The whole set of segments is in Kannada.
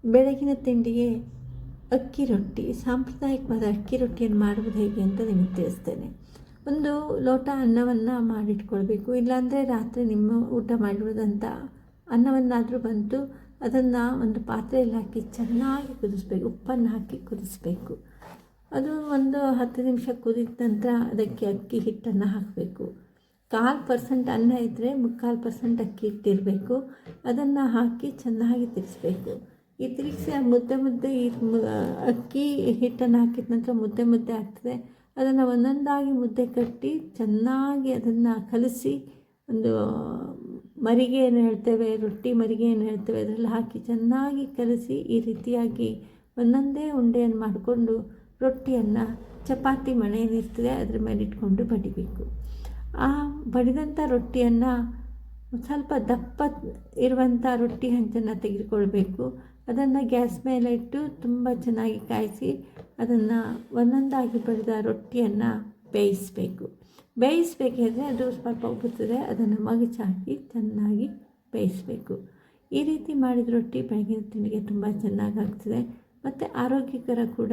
ಬೆಳಗಿನ ತಿಂಡಿಗೆ ಅಕ್ಕಿ ರೊಟ್ಟಿ, ಸಾಂಪ್ರದಾಯಿಕವಾದ ಅಕ್ಕಿ ರೊಟ್ಟಿಯನ್ನು ಮಾಡುವುದು ಹೇಗೆ ಅಂತ ನಿಮಗೆ ತಿಳಿಸ್ತೇನೆ. ಒಂದು ಲೋಟ ಅನ್ನವನ್ನು ಮಾಡಿಟ್ಕೊಳ್ಬೇಕು. ಇಲ್ಲಾಂದರೆ ರಾತ್ರಿ ನಿಮ್ಮ ಊಟ ಮಾಡಿರೋದಂಥ ಅನ್ನವನ್ನಾದರೂ ಬಂತು ಅದನ್ನು ಒಂದು ಪಾತ್ರೆಯಲ್ಲಿ ಹಾಕಿ ಚೆನ್ನಾಗಿ ಕುದಿಸ್ಬೇಕು. ಉಪ್ಪನ್ನು ಹಾಕಿ ಕುದಿಸ್ಬೇಕು. ಅದು ಒಂದು 10 ನಿಮಿಷ ಕುದಿದ ನಂತರ ಅದಕ್ಕೆ ಅಕ್ಕಿ ಹಿಟ್ಟನ್ನು ಹಾಕಬೇಕು. 1/4% ಅನ್ನ ಇದ್ದರೆ 3/4% ಅಕ್ಕಿ ಹಿಟ್ಟಿರಬೇಕು. ಅದನ್ನು ಹಾಕಿ ಚೆನ್ನಾಗಿ ತಿರ್ಗಿಸ್ಬೇಕು. ಈ ತಿರುಗಿಸಿ ಮುದ್ದೆ ಈ ಅಕ್ಕಿ ಹಿಟ್ಟನ್ನು ಹಾಕಿದ ನಂತರ ಮುದ್ದೆ ಆಗ್ತದೆ. ಅದನ್ನು ಒಂದೊಂದಾಗಿ ಮುದ್ದೆ ಕಟ್ಟಿ ಚೆನ್ನಾಗಿ ಅದನ್ನು ಕಲಸಿ ಒಂದು ಮರಿಗೆ ಏನು ಹೇಳ್ತೇವೆ, ರೊಟ್ಟಿ ಮರಿಗೆ ಏನು ಹೇಳ್ತೇವೆ, ಅದರಲ್ಲಿ ಹಾಕಿ ಚೆನ್ನಾಗಿ ಕಲಸಿ ಈ ರೀತಿಯಾಗಿ ಒಂದೊಂದೇ ಉಂಡೆಯನ್ನು ಮಾಡಿಕೊಂಡು ರೊಟ್ಟಿಯನ್ನು ಚಪಾತಿ ಮಣೆ ಏನಿರ್ತದೆ ಅದ್ರ ಮೇಲೆ ಇಟ್ಕೊಂಡು ಬಡಿಬೇಕು. ಆ ಬಡಿದಂಥ ರೊಟ್ಟಿಯನ್ನು ಸ್ವಲ್ಪ ದಪ್ಪ ಇರುವಂಥ ರೊಟ್ಟಿ ಹಂಚನ್ನು ತೆಗೆದುಕೊಳ್ಬೇಕು. ಅದನ್ನು ಗ್ಯಾಸ್ ಮೇಲೆ ಇಟ್ಟು ತುಂಬ ಚೆನ್ನಾಗಿ ಕಾಯಿಸಿ ಅದನ್ನು ಒಂದೊಂದಾಗಿ ಬಡಿದ ರೊಟ್ಟಿಯನ್ನು ಬೇಯಿಸಬೇಕಾದ್ರೆ ಅದು ಸ್ವಲ್ಪ ಉಬ್ಬುತ್ತದೆ. ಅದನ್ನು ಮಗಚಾಕಿ ಚೆನ್ನಾಗಿ ಬೇಯಿಸಬೇಕು. ಈ ರೀತಿ ಮಾಡಿದ ರೊಟ್ಟಿ ಬೆಳಗಿನ ತಿಂಡಿಗೆ ತುಂಬ ಚೆನ್ನಾಗಾಗ್ತದೆ ಮತ್ತು ಆರೋಗ್ಯಕರ ಕೂಡ.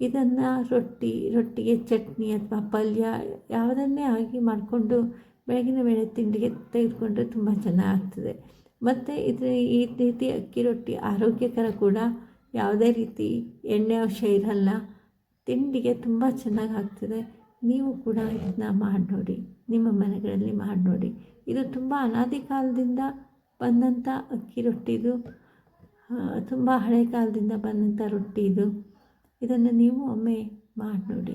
ಇದನ್ನು ರೊಟ್ಟಿಗೆ ಚಟ್ನಿ ಅಥವಾ ಪಲ್ಯ ಯಾವುದನ್ನೇ ಆಗಿ ಮಾಡಿಕೊಂಡು ಬೆಳಗಿನ ವೇಳೆ ತಿಂಡಿಗೆ ತೆಗೆದುಕೊಂಡ್ರೆ ತುಂಬ ಚೆನ್ನಾಗಾಗ್ತದೆ. ಮತ್ತು ಈ ರೀತಿ ಅಕ್ಕಿ ರೊಟ್ಟಿ ಆರೋಗ್ಯಕರ ಕೂಡ. ಯಾವುದೇ ರೀತಿ ಎಣ್ಣೆ ಅಂಶ ಇರಲ್ಲ. ತಿಂಡಿಗೆ ತುಂಬ ಚೆನ್ನಾಗಾಗ್ತದೆ. ನೀವು ಕೂಡ ಇದನ್ನ ಮಾಡಿ ನೋಡಿ, ನಿಮ್ಮ ಮನೆಗಳಲ್ಲಿ ಮಾಡಿ ನೋಡಿ. ಇದು ತುಂಬ ಅನಾದಿ ಕಾಲದಿಂದ ಬಂದಂಥ ಅಕ್ಕಿ ರೊಟ್ಟಿದು, ತುಂಬ ಹಳೆ ಕಾಲದಿಂದ ಬಂದಂಥ ರೊಟ್ಟಿ ಇದು. ಇದನ್ನು ನೀವು ಒಮ್ಮೆ ಮಾಡಿ ನೋಡಿ.